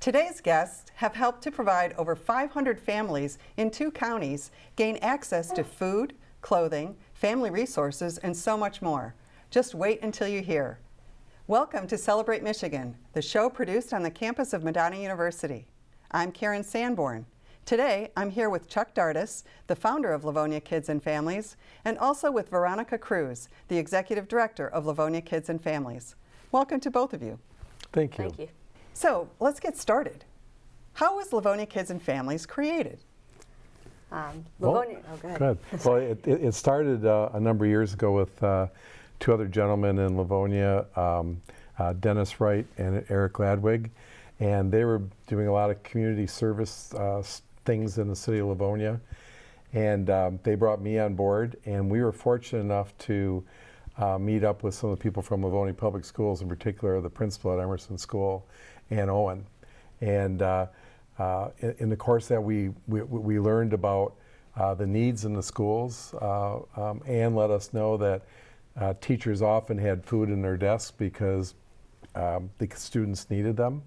Today's guests have helped to provide over 500 families in 2 counties gain access to food, clothing, family resources, and so much more. Just wait until you hear. Welcome to Celebrate Michigan, the show produced on the campus of Madonna University. I'm Karen Sanborn. Today, I'm here with Chuck Dardas, the founder of Livonia Kids and Families, and also with Veronica Cruz, the executive director of Livonia Kids and Families. Welcome to both of you. Thank you. Thank you. So, let's get started. How was Livonia Kids and Families created? Livonia, go ahead. Good. Well, it started a number of years ago with 2 other gentlemen in Livonia, Dennis Wright and Eric Ladwig, and they were doing a lot of community service things in the city of Livonia, and they brought me on board, and we were fortunate enough to meet up with some of the people from Livonia Public Schools, in particular the principal at Emerson School, Ann Owen. And in the course that we learned about the needs in the schools. Ann let us know that teachers often had food in their desks because the students needed them.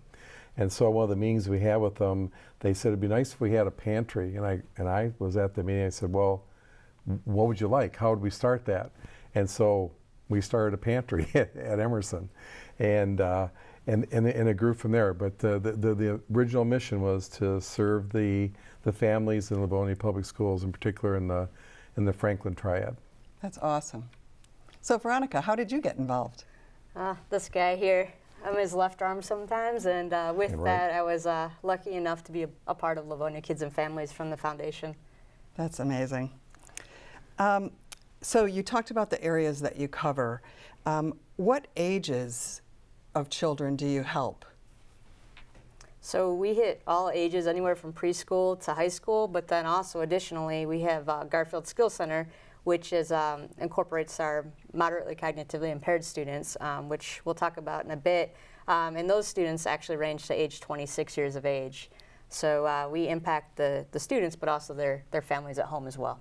And so one of the meetings we had with them, they said it'd be nice if we had a pantry. And I was at the meeting. I said, well, what would you like? How would we start that? And so we started a pantry at Emerson, and it grew from there. But the original mission was to serve the families in Livonia Public Schools, in particular in the Franklin Triad. That's awesome. So, Veronica, how did you get involved? This guy here, I'm his left arm sometimes, and with Yeah, right. that, I was lucky enough to be a part of Livonia Kids and Families from the foundation. That's amazing. So you talked about the areas that you cover. What ages of children do you help? So we hit all ages, anywhere from preschool to high school, but then also additionally, we have Garfield Skill Center, which incorporates our moderately cognitively impaired students, which we'll talk about in a bit. And those students actually range to age 26 years of age. So we impact the students, but also their families at home as well.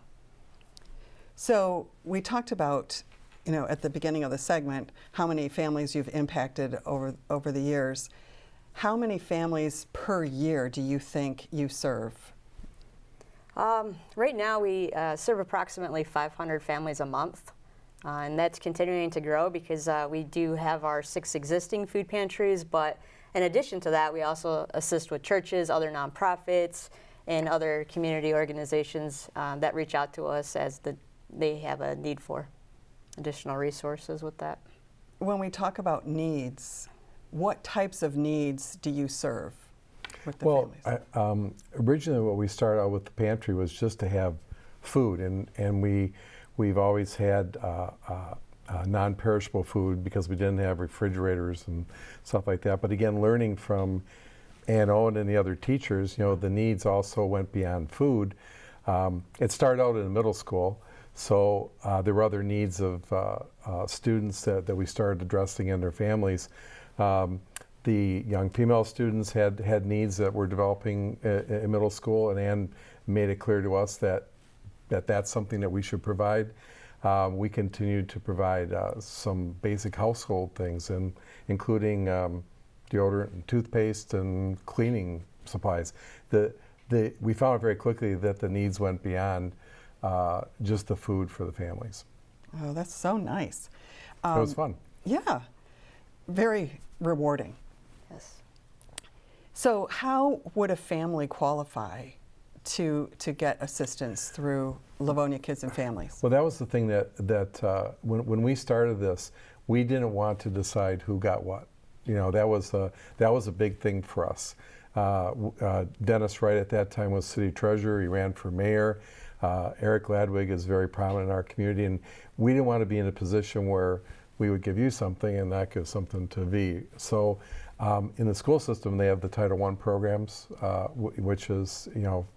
So we talked about, at the beginning of the segment, how many families you've impacted over the years. How many families per year do you think you serve? Right now we serve approximately 500 families a month, and that's continuing to grow because we do have our 6 existing food pantries, but in addition to that, we also assist with churches, other nonprofits, and other community organizations that reach out to us as they have a need for additional resources with that. When we talk about needs, what types of needs do you serve with the families? Originally what we started out with the pantry was just to have food, and we've always had non-perishable food because we didn't have refrigerators and stuff like that. But again, learning from Ann Owen and the other teachers, the needs also went beyond food. It started out in middle school. So there were other needs of students that we started addressing in their families. The young female students had needs that were developing in middle school, and Ann made it clear to us that that's something that we should provide. We continued to provide some basic household things, including deodorant and toothpaste and cleaning supplies. We found very quickly that the needs went beyond just the food for the families. Oh, that's so nice. It was fun. Yeah, very rewarding. Yes. So how would a family qualify to get assistance through Livonia Kids and Families? Well, that was the thing that when we started this, we didn't want to decide who got what. That was a big thing for us. Dennis Wright at that time was city treasurer. He ran for mayor. Eric Ladwig is very prominent in our community, and we didn't want to be in a position where we would give you something and not give something to V. So in the school system, they have the Title I programs, which is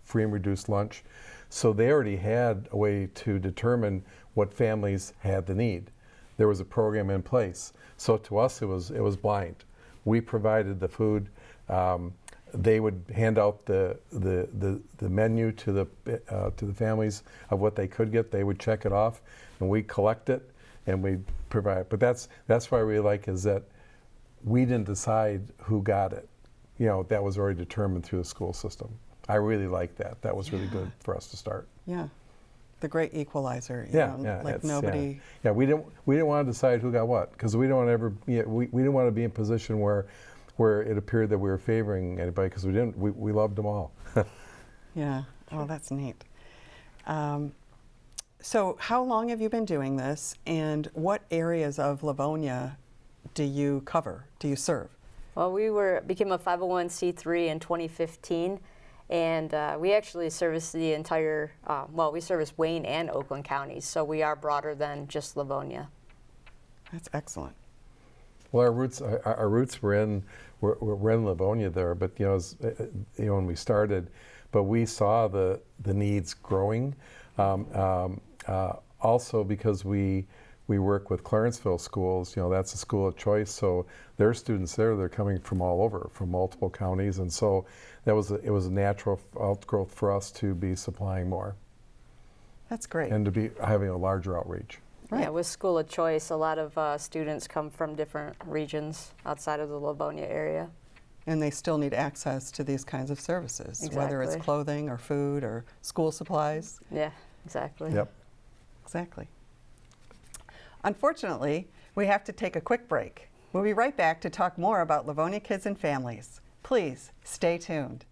free and reduced lunch. So they already had a way to determine what families had the need. There was a program in place. So to us, it was blind. We provided the food. They would hand out the menu to the families of what they could get. They would check it off, and we collect it and we provide. But that's why we like is that we didn't decide who got it. that was already determined through the school system. I really like that. That was really good for us to start. Yeah. The great equalizer. Yeah, Like nobody. Yeah, we didn't want to decide who got what, because we don't ever. We didn't want to be in a position where it appeared that we were favoring anybody, because we didn't. We loved them all. Yeah. Oh, that's neat. So how long have you been doing this, and what areas of Livonia do you cover, do you serve? Well, we became a 501c3 in 2015, and we actually service the entire, we service Wayne and Oakland counties, so we are broader than just Livonia. That's excellent. Well, our roots were in Livonia there, but when we started, but we saw the needs growing. Also because we work with Clarenceville schools, that's a school of choice, so their students they're coming from all over, from multiple counties, and so it was a natural outgrowth for us to be supplying more. That's great. And to be having a larger outreach. Right. Yeah, with school of choice, a lot of students come from different regions outside of the Livonia area. And they still need access to these kinds of services, Exactly. whether it's clothing or food or school supplies. Yeah, exactly. Yep. Exactly. Unfortunately, we have to take a quick break. We'll be right back to talk more about Livonia Kids and Families. Please stay tuned.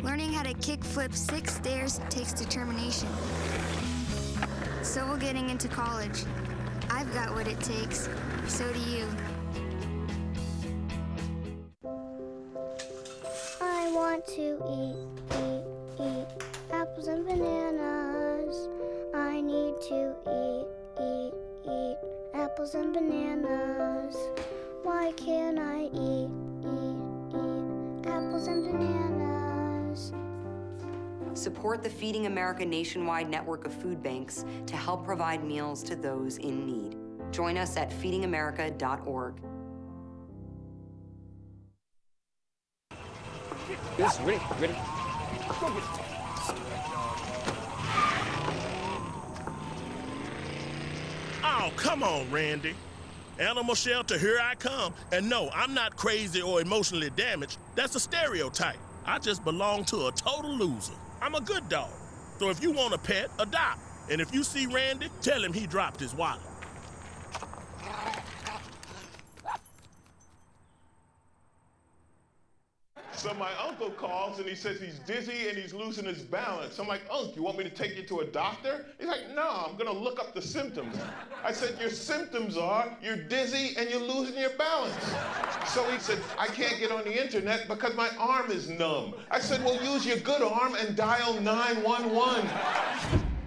Learning how to kickflip 6 stairs takes determination. So will getting into college. I've got what it takes. So do you. I want to eat apples and bananas. I need to eat apples and bananas. Why can't I eat apples and bananas? Support the Feeding America nationwide network of food banks to help provide meals to those in need. Join us at feedingamerica.org. Yes, ready. Go get it. Oh, come on, Randy. Animal shelter, here I come. And no, I'm not crazy or emotionally damaged. That's a stereotype. I just belong to a total loser. I'm a good dog. So if you want a pet, adopt. And if you see Randy, tell him he dropped his wallet. So my uncle calls and he says he's dizzy and he's losing his balance. I'm like, Unc, you want me to take you to a doctor? He's like, no, I'm gonna look up the symptoms. I said, your symptoms are you're dizzy and you're losing your balance. So he said, I can't get on the internet because my arm is numb. I said, well, use your good arm and dial 911.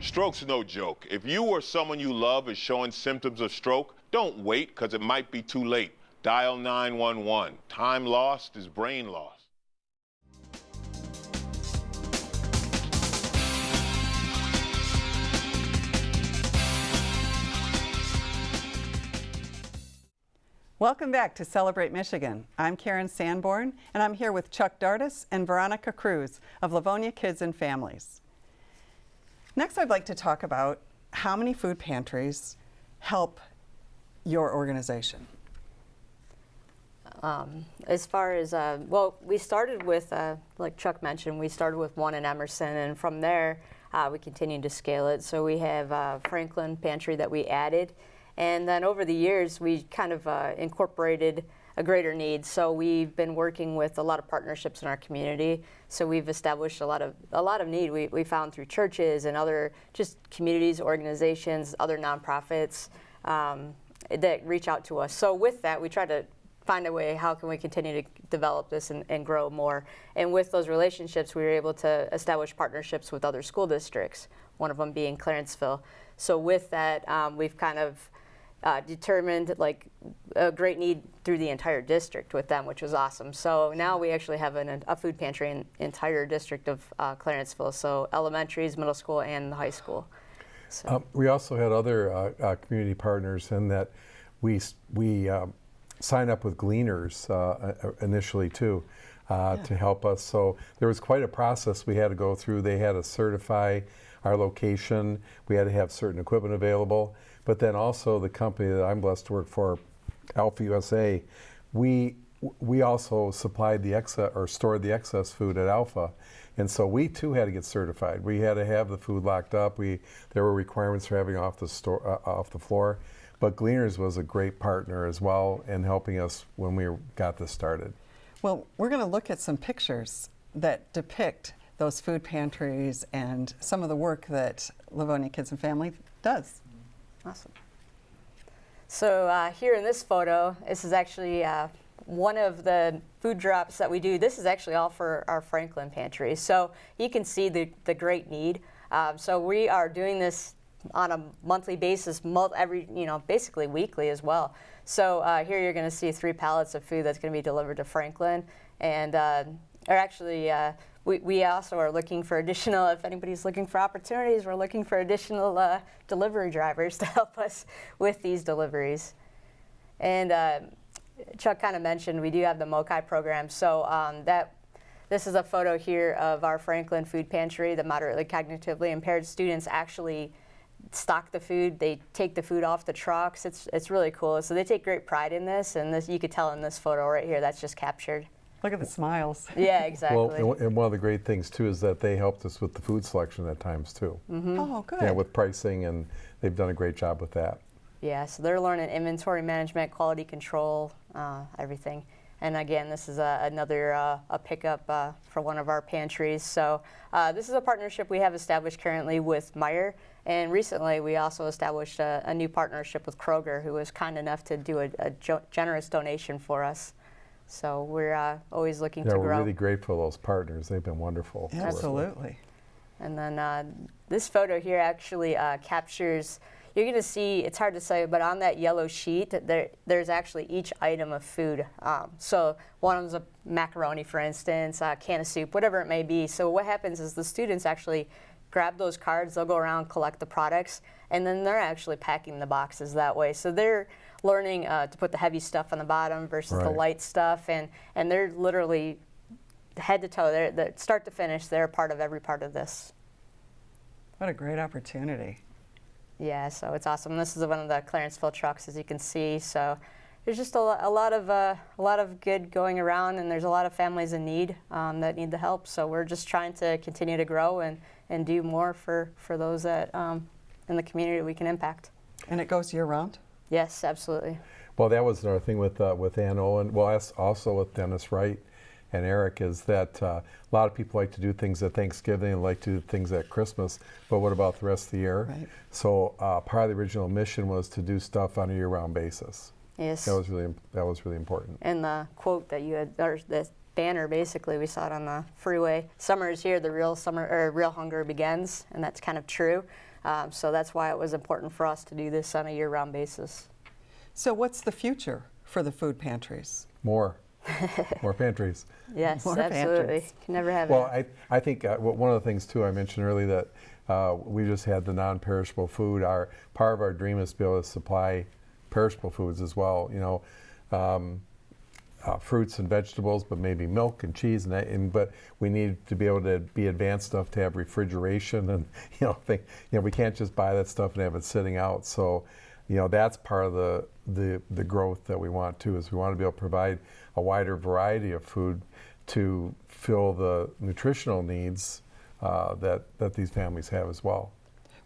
Stroke's no joke. If you or someone you love is showing symptoms of stroke, don't wait because it might be too late. Dial 911. Time lost is brain lost. Welcome back to Celebrate Michigan. I'm Karen Sanborn, and I'm here with Chuck Dardas and Veronica Cruz of Livonia Kids and Families. Next, I'd like to talk about how many food pantries help your organization. As far as, we started with, like Chuck mentioned, we started with one in Emerson, and from there, we continued to scale it. So we have Franklin Pantry that we added, and then over the years, we kind of incorporated a greater need. So we've been working with a lot of partnerships in our community. So we've established a lot of need we found through churches and other just communities, organizations, other nonprofits that reach out to us. So with that, we try to find a way, how can we continue to develop this and grow more. And with those relationships, we were able to establish partnerships with other school districts, one of them being Clarenceville. So with that, we've kind of determined like a great need through the entire district with them, which was awesome. So now we actually have a food pantry in the entire district of Clarenceville, so elementaries, middle school, and the high school. So. We also had other community partners in that we signed up with Gleaners initially too to help us. So there was quite a process we had to go through. They had to certify our location. We had to have certain equipment available. But then also the company that I'm blessed to work for, Alpha USA, we also supplied the excess or stored the excess food at Alpha. And so we too had to get certified. We had to have the food locked up. There were requirements for having off the floor. But Gleaners was a great partner as well in helping us when we got this started. Well, we're going to look at some pictures that depict those food pantries and some of the work that Livonia Kids and Families does. Awesome. So here in this photo, this is actually one of the food drops that we do. This is actually all for our Franklin pantry. So you can see the great need. So we are doing this on a monthly basis, basically weekly as well. So here you're going to see 3 pallets of food that's going to be delivered to Franklin, and we also are looking for additional, if anybody's looking for opportunities, we're looking for additional delivery drivers to help us with these deliveries. And Chuck kind of mentioned we do have the MOCI program, so this is a photo here of our Franklin food pantry. The moderately cognitively impaired students actually stock the food. They take the food off the trucks. It's really cool. So they take great pride in this, and this, you could tell in this photo right here, that's just captured. Look at the smiles. Yeah, exactly. Well, and one of the great things too is that they helped us with the food selection at times too. Mm-hmm. Oh, good. Yeah, with pricing, and they've done a great job with that. Yeah, so they're learning inventory management, quality control, everything. And again, this is another a pickup for one of our pantries. So this is a partnership we have established currently with Meijer. And recently we also established a new partnership with Kroger, who was kind enough to do a generous donation for us. So we're always looking to grow. We're really grateful for those partners. They've been wonderful. Yeah, absolutely. And then this photo here actually captures, you're going to see, it's hard to say, but on that yellow sheet, there's actually each item of food. So one of them's a macaroni, for instance, a can of soup, whatever it may be. So what happens is the students actually grab those cards, they'll go around, collect the products, and then they're actually packing the boxes that way. So they're learning to put the heavy stuff on the bottom versus the light stuff, and they're literally head to toe, they're start to finish, they're part of every part of this. What a great opportunity. Yeah, so it's awesome. This is one of the Clarenceville trucks, as you can see. So there's just a lot of good going around, and there's a lot of families in need that need the help. So we're just trying to continue to grow and do more for those that in the community that we can impact. And it goes year round? Yes, absolutely. Well, that was another thing with Ann Owen. Well, that's also with Dennis Wright and Eric, is that a lot of people like to do things at Thanksgiving and like to do things at Christmas, but what about the rest of the year? Right. So part of the original mission was to do stuff on a year-round basis. Yes. That was really important. And the quote that you had, or the banner, basically, we saw it on the freeway. Summer is here, the real hunger begins, and that's kind of true. So that's why it was important for us to do this on a year-round basis. So what's the future for the food pantries? More pantries. Yes, More absolutely. pantries. Can never have Well, it. I think one of the things too I mentioned earlier that we just had the non-perishable food. Part of our dream is to be able to supply perishable foods as well. You know, fruits and vegetables, but maybe milk and cheese and that. But we need to be able to be advanced enough to have refrigeration, and we can't just buy that stuff and have it sitting out. So, that's part of the growth that we want too. Is we want to be able to provide a wider variety of food to fill the nutritional needs that these families have as well.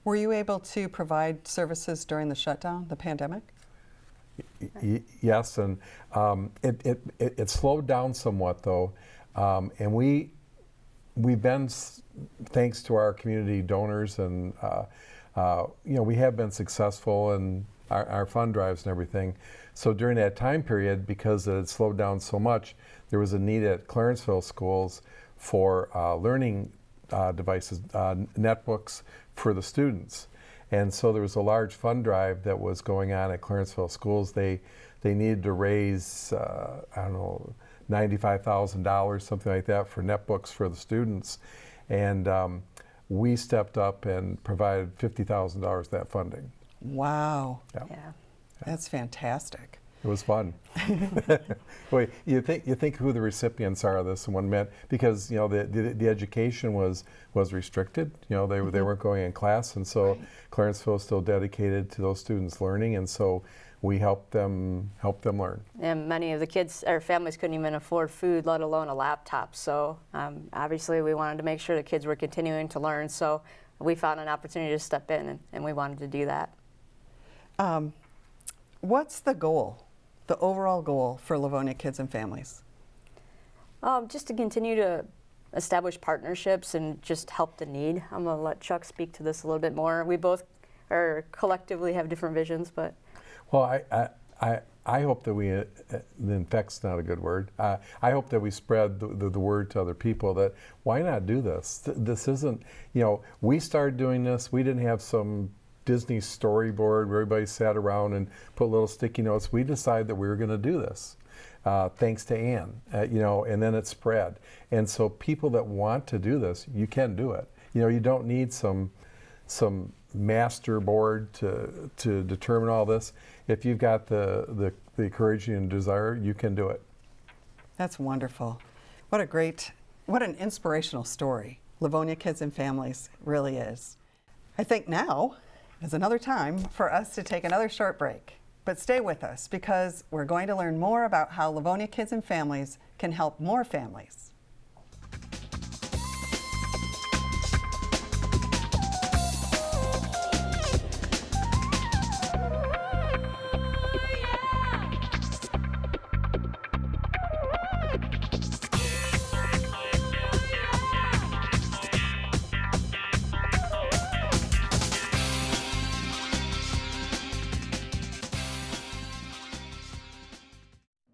Were you able to provide services during the shutdown, the pandemic? Yes, and it slowed down somewhat though, and we've been, thanks to our community donors, and we have been successful in our fund drives and everything. So during that time period, because it had slowed down so much, there was a need at Clarenceville schools for learning devices, netbooks for the students. And so there was a large fund drive that was going on at Clarenceville schools. They needed to raise, I don't know, $95,000, something like that, for netbooks for the students. And we stepped up and provided $50,000 of that funding. Wow. Yeah. That's fantastic. It was fun. Wait, you think who the recipients are of this, and what meant, because the education was restricted. They weren't going in class, and so Clarenceville is still dedicated to those students learning, and so we helped them learn. And many of the kids or families couldn't even afford food, let alone a laptop. So obviously we wanted to make sure the kids were continuing to learn. So we found an opportunity to step in, and we wanted to do that. What's the goal, the overall goal for Livonia Kids and Families? Just to continue to establish partnerships and just help the need. I'm going to let Chuck speak to this a little bit more. We both collectively have different visions, but. Well, I hope that we, infect's not a good word, I hope that we spread the word to other people that why not do this? This isn't, we started doing this, we didn't have some Disney storyboard where everybody sat around and put little sticky notes. We decided that we were going to do this, thanks to Ann, and then it spread. And so people that want to do this, you can do it. You don't need some master board to determine all this. If you've got the courage and desire, you can do it. That's wonderful. What an inspirational story Livonia Kids and Families really is. I think now is another time for us to take another short break. But stay with us because we're going to learn more about how Livonia Kids and Families can help more families.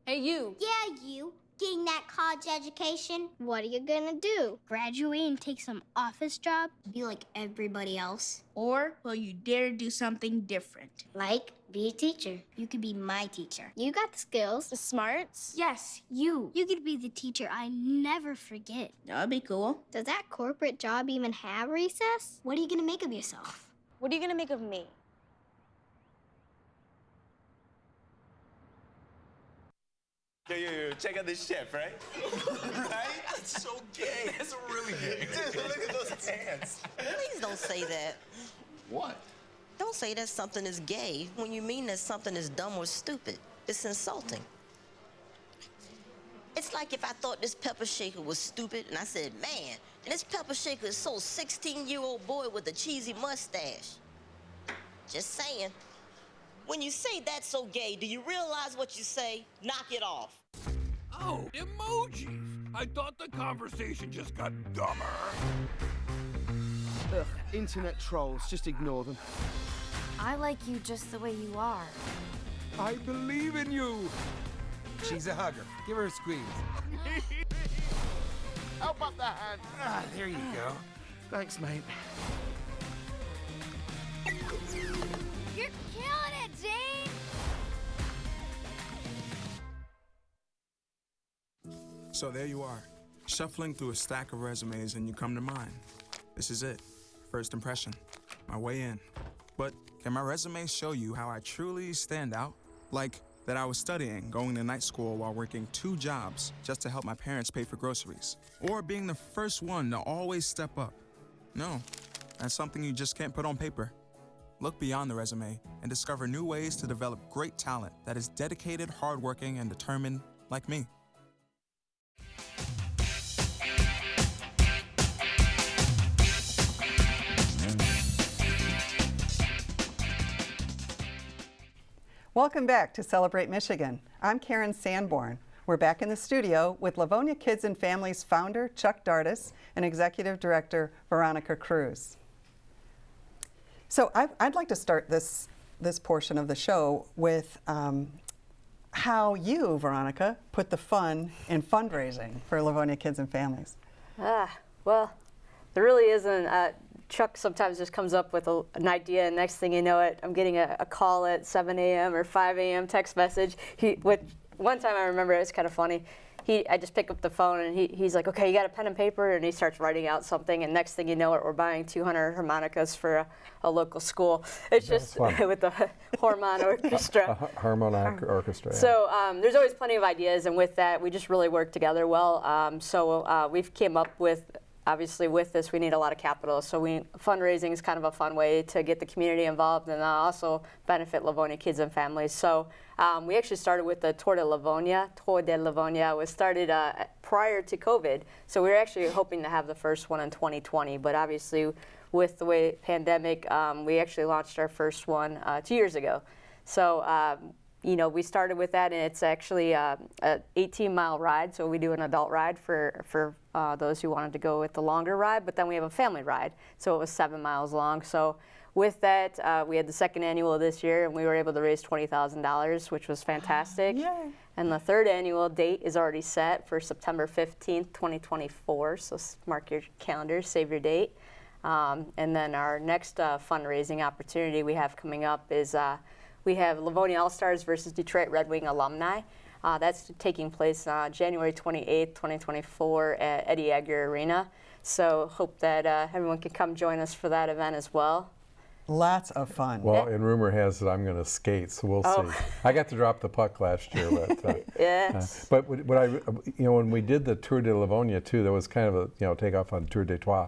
Hey, you. Yeah, you. Getting that college education? What are you gonna do? Graduate and take some office job? Be like everybody else? Or will you dare do something different? Like, be a teacher. You could be my teacher. You got the skills. The smarts? Yes, you. You could be the teacher I never forget. That'd be cool. Does that corporate job even have recess? What are you gonna make of yourself? What are you gonna make of me? Yo, check out this chef, right? Right? That's so gay. That's really gay. Dude, look at those hands. Please don't say that. What? Don't say that something is gay when you mean that something is dumb or stupid. It's insulting. It's like if I thought this pepper shaker was stupid and I said, man, and this pepper shaker is so 16-year-old boy with a cheesy mustache. Just saying. When you say that's so gay, do you realize what you say? Knock it off. Oh, emojis. I thought the conversation just got dumber. Ugh, internet trolls, just ignore them. I like you just the way you are. I believe in you. She's a hugger. Give her a squeeze. Help up the hand. Ah, there you go. Thanks, mate. You're killing it, Zane! So there you are, shuffling through a stack of resumes and you come to mine. This is it, first impression, my way in. But can my resume show you how I truly stand out? Like that I was studying, going to night school while working 2 jobs just to help my parents pay for groceries. Or being the first one to always step up. No, that's something you just can't put on paper. Look beyond the resume and discover new ways to develop great talent that is dedicated, hardworking, and determined like me. Welcome back to Celebrate Michigan. I'm Karen Sanborn. We're back in the studio with Livonia Kids and Families founder Chuck Dardas and Executive Director Veronica Cruz. So I'd like to start this this portion of the show with how you, Veronica, put the fun in fundraising for Livonia Kids and Families. Well, there really isn't. Chuck sometimes just comes up with an idea, and next thing you know it, I'm getting a call at 7 a.m. or 5 a.m. text message. One time I remember, it's kind of funny. I just pick up the phone and he's like, okay, you got a pen and paper? And he starts writing out something, and next thing you know it, we're buying 200 harmonicas for a local school. It's just with the Hormone Orchestra. Harmonic Orchestra. So there's always plenty of ideas, and with that, we just really work together well. We've came up with, obviously with this, we need a lot of capital. So fundraising is kind of a fun way to get the community involved and also benefit Livonia Kids and Families. So we actually started with the Tour de Livonia. Tour de Livonia was started prior to COVID. So we were actually hoping to have the first one in 2020, but obviously with the way pandemic, we actually launched our first one 2 years ago. So we started with that, and it's actually an 18-mile ride. So we do an adult ride for those who wanted to go with the longer ride, but then we have a family ride. So it was 7 miles long. So with that, we had the second annual this year, and we were able to raise $20,000, which was fantastic. Yay. And the third annual date is already set for September 15th, 2024. So mark your calendar, save your date. And then our next fundraising opportunity we have coming up is we have Livonia All-Stars versus Detroit Red Wing alumni. That's taking place January 28th, 2024 at Eddie Edgar Arena. So hope that everyone can come join us for that event as well. Lots of fun. Well, and rumor has that I'm going to skate, so we'll see. I got to drop the puck last year, but yes. But when we did the Tour de Livonia too, there was kind of a takeoff on Tour de Trois,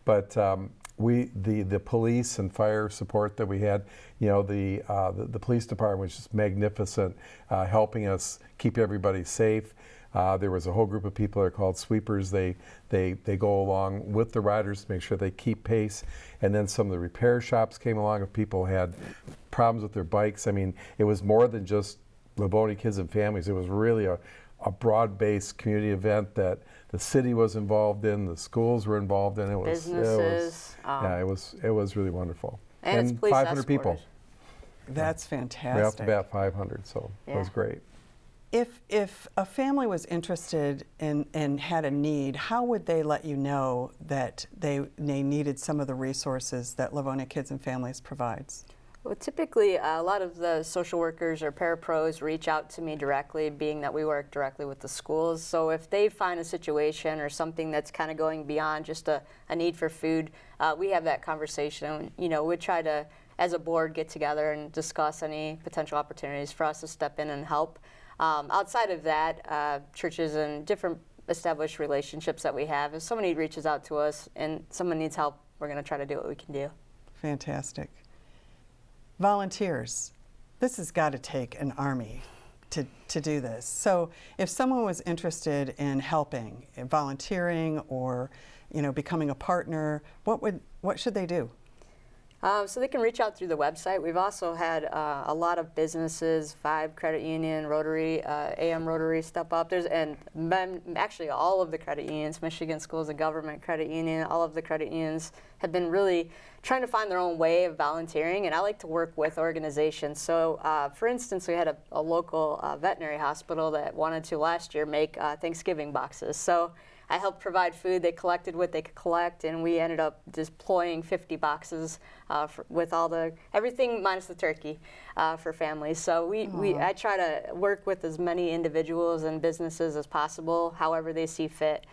but the police and fire support that we had, the police department was just magnificent, helping us keep everybody safe. There was a whole group of people that are called sweepers. They go along with the riders to make sure they keep pace. And then some of the repair shops came along if people had problems with their bikes. I mean, it was more than just Livonia Kids and Families. It was really a broad-based community event that the city was involved in, the schools were involved in. Businesses. It was really wonderful. And it's police 500 people. That's fantastic. Right off the bat, 500, so it was great. If a family was interested and had a need, how would they let you know that they needed some of the resources that Livonia Kids and Families provides? Well, typically, a lot of the social workers or parapros reach out to me directly, being that we work directly with the schools. So if they find a situation or something that's kind of going beyond just a need for food, we have that conversation. We try to, as a board, get together and discuss any potential opportunities for us to step in and help. Outside of that, churches and different established relationships that we have, if somebody reaches out to us and someone needs help, we're going to try to do what we can do. Fantastic. Volunteers. This has got to take an army to do this. So if someone was interested in helping, in volunteering, or becoming a partner, what should they do? So they can reach out through the website. We've also had a lot of businesses, Vibe Credit Union, Rotary, AM Rotary step up. Actually all of the credit unions, Michigan Schools and Government Credit Union, all of the credit unions have been really trying to find their own way of volunteering, and I like to work with organizations. So for instance, we had a local veterinary hospital that wanted to last year make Thanksgiving boxes. So I helped provide food. They collected what they could collect, and we ended up deploying 50 boxes with everything minus the turkey for families. So I try to work with as many individuals and businesses as possible, however they see fit.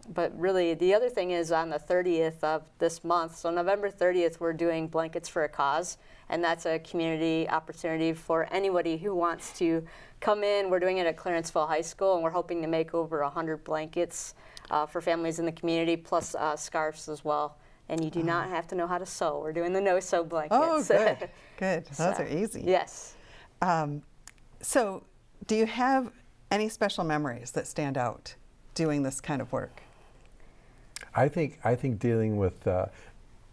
But really, the other thing is on the 30th of this month, so November 30th, we're doing Blankets for a Cause, and that's a community opportunity for anybody who wants to come in. We're doing it at Clarenceville High School, and we're hoping to make over 100 blankets for families in the community, plus scarves as well. And you do not have to know how to sew. We're doing the no-sew blankets. Oh, good. Good. Those are easy. Yes. So do you have any special memories that stand out doing this kind of work? I think dealing with,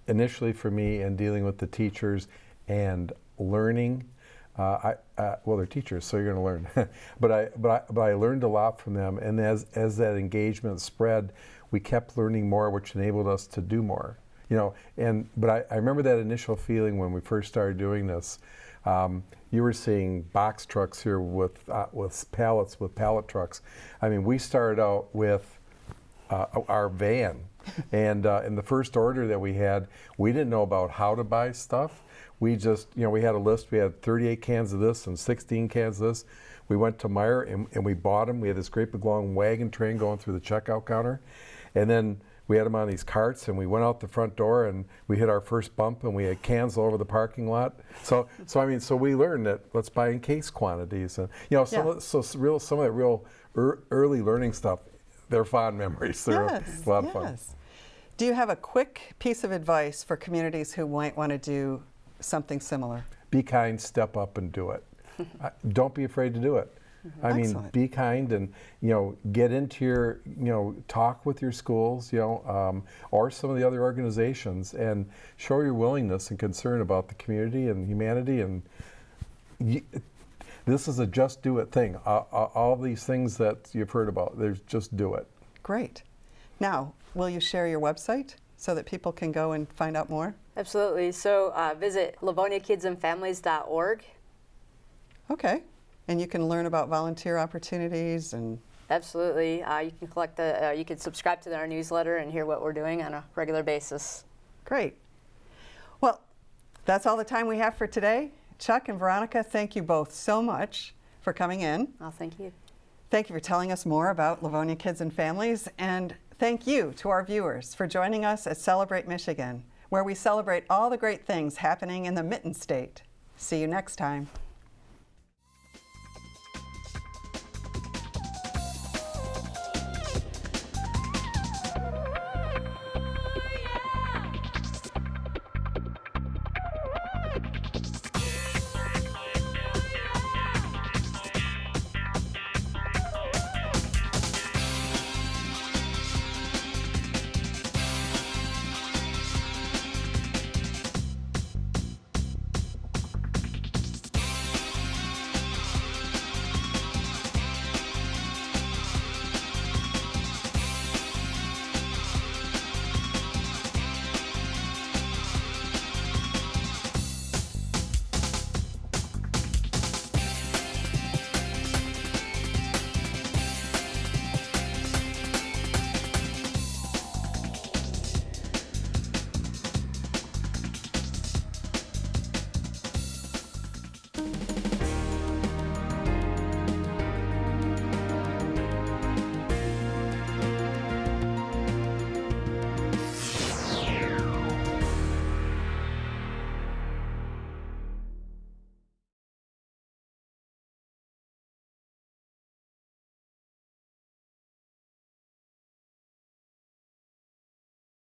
initially for me, and dealing with the teachers and learning, well, they're teachers, so you're going to learn. but I learned a lot from them, and as that engagement spread, we kept learning more, which enabled us to do more. You know, but I remember that initial feeling when we first started doing this. You were seeing box trucks here with pallets, with pallet trucks. I mean, we started out with our van, and in the first order that we had, we didn't know about how to buy stuff. We just, you know, we had a list. We had 38 cans of this and 16 cans of this. We went to Meijer and we bought them. We had this great big long wagon train going through the checkout counter, and then we had them on these carts, and we went out the front door, and we hit our first bump, and we had cans all over the parking lot. So I mean, so we learned that let's buy in case quantities, and you know, some of that real early learning stuff. They're fond memories. They're a lot of fun. Do you have a quick piece of advice for communities who might want to do something similar? Be kind, step up, and do it. Don't be afraid to do it. I mean, be kind, and you know, get into your, you know, talk with your schools, you know, or some of the other organizations, and show your willingness and concern about the community and humanity. And this is a just do it thing. All these things that you've heard about, there's just do it. Great. Now, will you share your website so that people can go and find out more? Absolutely. So visit LivoniaKidsandFamilies.org. Okay. And you can learn about volunteer opportunities and. Absolutely. You can you can subscribe to our newsletter and hear what we're doing on a regular basis. Great. Well, that's all the time we have for today. Chuck and Veronica, thank you both so much for coming in. Oh, thank you. Thank you for telling us more about Livonia Kids and Families, and thank you to our viewers for joining us at Celebrate Michigan, where we celebrate all the great things happening in the Mitten State. See you next time.